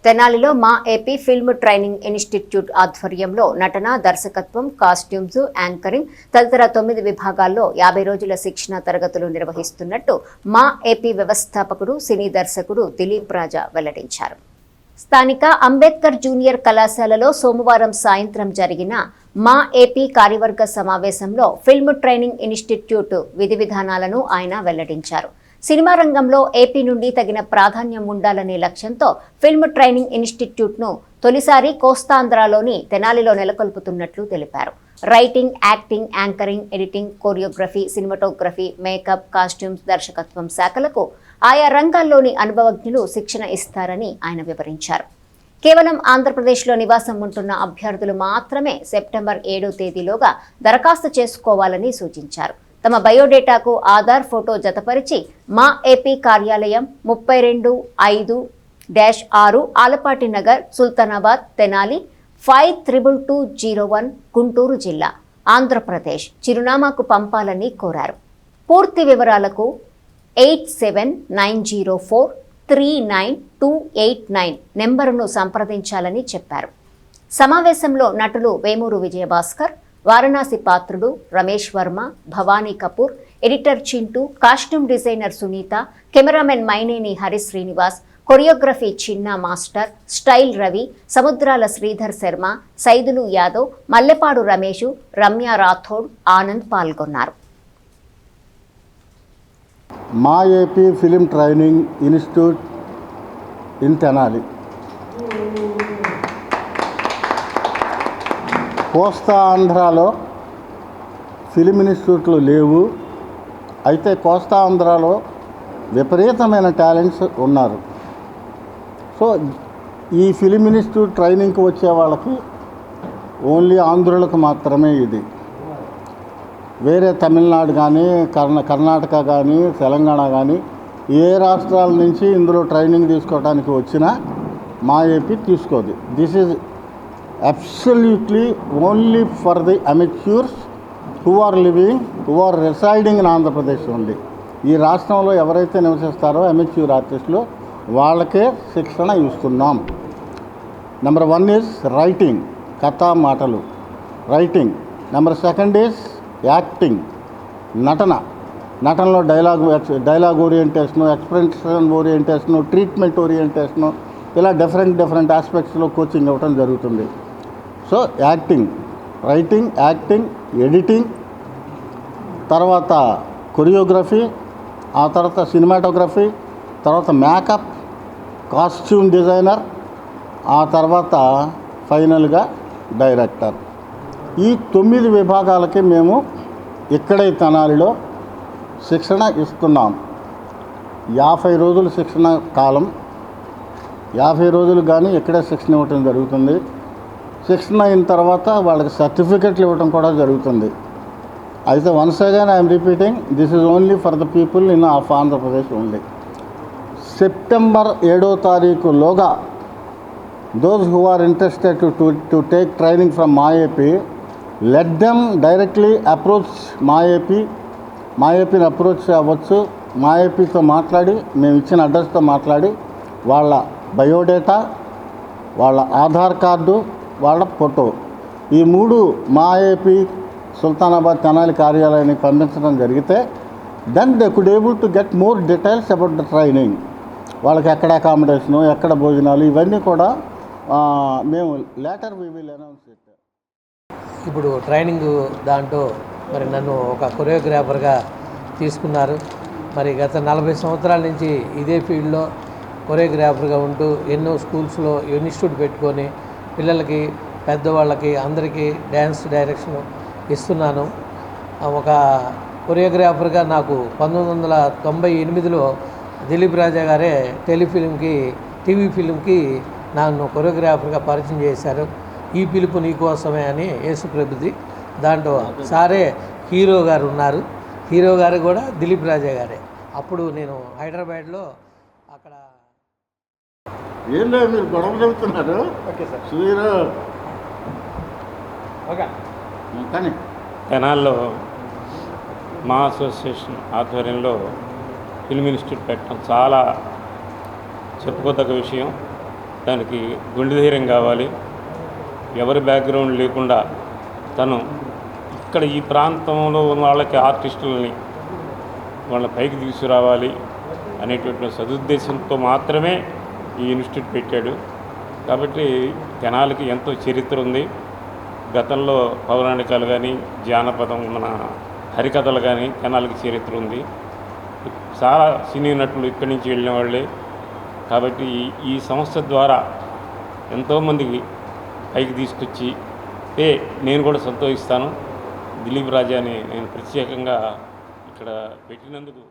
తెనాలిలో మా AP film training institute ఆధ్వర్యంలో నటన, దర్శకత్వం, కాస్ట్యూమ్స్, యాంకరింగ్ తదితర 9 విభాగాల్లో 50 రోజుల శిక్షణ తరగతులు నిర్వహిస్తున్నట్టు మా ఏపీ వ్యవస్థాపకుడు, సినీ దర్శకుడు దిలీప్ రాజా వెల్లడించారు. స్థానిక అంబేద్కర్ జూనియర్ కళాశాలలో సోమవారం సాయంత్రం జరిగిన మా ఏపీ కార్యవర్గ సమావేశంలో ఫిల్మ్ ట్రైనింగ్ ఇన్స్టిట్యూట్ విధి విధానాలను ఆయన వెల్లడించారు. సినిమా రంగంలో ఏపీ నుండి తగిన ప్రాధాన్యం ఉండాలనే లక్ష్యంతో ఫిల్మ్ ట్రైనింగ్ ఇన్స్టిట్యూట్ను తొలిసారి కోస్తాంధ్రలోని తెనాలిలో నెలకొల్పుతున్నట్లు తెలిపారు. Writing, acting, anchoring, editing, choreography, cinematography, makeup, costumes, దర్శకత్వం శాఖలకు ఆయా రంగాల్లోని అనుభవజ్ఞులు శిక్షణ ఇస్తారని ఆయన వివరించారు. కేవలం ఆంధ్రప్రదేశ్లో నివాసం ఉంటున్న అభ్యర్థులు మాత్రమే సెప్టెంబర్ 7వ తేదీలోగా దరఖాస్తు చేసుకోవాలని సూచించారు. తమ బయోడేటాకు ఆధార్ ఫోటో జతపరిచి మా ఏపీ కార్యాలయం 32/5-6 ఆలపాటి నగర్, సుల్తానాబాద్, తెనాలి 532201 గుంటూరు జిల్లా, ఆంధ్రప్రదేశ్ చిరునామాకు పంపాలని కోరారు. పూర్తి వివరాలకు 8790439289 నెంబరును సంప్రదించాలని చెప్పారు. సమావేశంలో నటులు Vemuru Vijayabhaskar, Varanasi Patrudu Ramesh Varma, Bhavani Kapoor, editor Chintu, costume designer Sunitha, cameraman Maineni Hari Srinivas, choreography Chinna master, style Ravi, Samudrala Sridhar Sharma, Saidulu Yadav, Mallepadu Ramesh, Ramya Rathod, Anand పాల్గొన్నారు. MAA AP film training institute in Tenali కోస్తా ఆంధ్రాలో ఫిలిం ఇన్స్టిట్యూట్లు లేవు. అయితే కోస్తా ఆంధ్రాలో విపరీతమైన టాలెంట్స్ ఉన్నారు. సో ఈ ఫిలిం ఇన్స్టిట్యూట్ ట్రైనింగ్కి వచ్చే వాళ్ళకి ఓన్లీ ఆంధ్రులకు మాత్రమే ఇది. వేరే తమిళనాడు కానీ కర్ణాటక కానీ తెలంగాణ కానీ ఏ రాష్ట్రాల నుంచి ఇందులో ట్రైనింగ్ తీసుకోవడానికి వచ్చినా మా ఏపీ తీసుకోదు. This is absolutely only for the amateurs who are residing in Andhra Pradesh only. ఈ రాష్ట్రంలో ఎవరైతే నివసిస్తారో అమెచ్యూర్ ఆర్టిస్టులు వాళ్ళకే శిక్షణ ఇస్తున్నాం. నెంబర్ 1 ఈజ్ రైటింగ్, కథా మాటలు రైటింగ్. నెంబర్ 2 ఈజ్ యాక్టింగ్, నటనలో dialogue orientation, expression orientation, treatment orientation, ఇలా డిఫరెంట్ ఆస్పెక్ట్స్లో కోచింగ్ ఇవ్వడం జరుగుతుంది. So acting, writing, acting, editing, తర్వాత కొరియోగ్రఫీ, ఆ తర్వాత సినిమాటోగ్రఫీ, తర్వాత మేకప్, కాస్ట్యూమ్ డిజైనర్, ఆ తర్వాత ఫైనల్గా డైరెక్టర్. ఈ 9 విభాగాలకి మేము ఇక్కడే తెనాలిలో శిక్షణ ఇస్తున్నాం. 50 రోజుల శిక్షణ కాలం, 50 రోజులు కానీ ఇక్కడే శిక్షణ ఇవ్వటం జరుగుతుంది. శిక్షణ అయిన తర్వాత వాళ్ళకి సర్టిఫికెట్లు ఇవ్వటం కూడా జరుగుతుంది. అయితే once again I'm repeating, this is only for the people in of Andhra Pradesh only. September 7వ తారీఖులోగా those who are interested to take training from మా AP, let them directly approach మా ఏపీని అప్రోచ్ అవ్వచ్చు. మా ఏపీతో మాట్లాడి, మేము ఇచ్చిన అడ్రస్తో మాట్లాడి వాళ్ళ బయోడేటా, వాళ్ళ ఆధార్ కార్డు, వాళ్ళ ఫోటో, ఈ 3 మా ఏపీ సుల్తానాబాద్ తెనాలి కార్యాలయానికి పంపించడం జరిగితే then they could able to get more details about the training. వాళ్ళకి ఎక్కడ అకామిడేషను, ఎక్కడ భోజనాలు, ఇవన్నీ కూడా మేము later we will announce it. ఇప్పుడు ట్రైనింగ్ దాంట్లో మరి నన్ను ఒక కొరియోగ్రాఫర్గా తీసుకున్నారు. మరి గత 40 సంవత్సరాల నుంచి ఇదే ఫీల్డ్లో కొరియోగ్రాఫర్గా ఉంటూ ఎన్నో స్కూల్స్లో ఇన్స్టిట్యూట్ పెట్టుకొని పిల్లలకి, పెద్దవాళ్ళకి అందరికీ డ్యాన్స్ డైరెక్షన్ ఇస్తున్నాను. ఒక కొరియోగ్రాఫర్గా నాకు 1998లో దిలీప్ రాజా గారే టీవీ ఫిలింకి నన్ను కొరియోగ్రాఫర్గా పరిచయం చేశారు. ఈ పిలుపు నీకోసమే అని యేసుప్రభుది. దాంట్లో సారే హీరో గారు ఉన్నారు. హీరో గారు కూడా దిలీప్ రాజా గారే. అప్పుడు నేను హైదరాబాద్లో అక్కడ ఏం లేదు, మీరు గొడవ చెబుతున్నారు. Okay sir. సుధీర్ ఓకే. కానీ తెనాల్లో మా అసోసియేషన్ ఆధ్వర్యంలో ఫిల్మ్ ఇన్స్టిట్యూట్ పెట్టడం చాలా చెప్పుకోదగ్గ విషయం. దానికి గుండె ధైర్యం కావాలి. ఎవరి బ్యాక్గ్రౌండ్ లేకుండా తను ఇక్కడ ఈ ప్రాంతంలో ఉన్న వాళ్ళకి ఆర్టిస్టులని వాళ్ళ పైకి తీసుకురావాలి అనేటువంటి సదుద్దేశంతో మాత్రమే ఈ ఇన్స్టిట్యూట్ పెట్టాడు. కాబట్టి తెనాలికి ఎంతో చరిత్ర ఉంది. గతంలో పౌరాణికాలు కానీ జానపదం మన హరికథలు కానీ తెనాలికి చరిత్ర ఉంది. చాలా సినీ నటులు ఇక్కడి నుంచి వెళ్ళిన వాళ్ళే. కాబట్టి ఈ సంస్థ ద్వారా ఎంతోమందికి పైకి తీసుకొచ్చి నేను కూడా సంతోషిస్తాను. దిలీప్ రాజాని నేను ప్రత్యేకంగా ఇక్కడ పెట్టినందుకు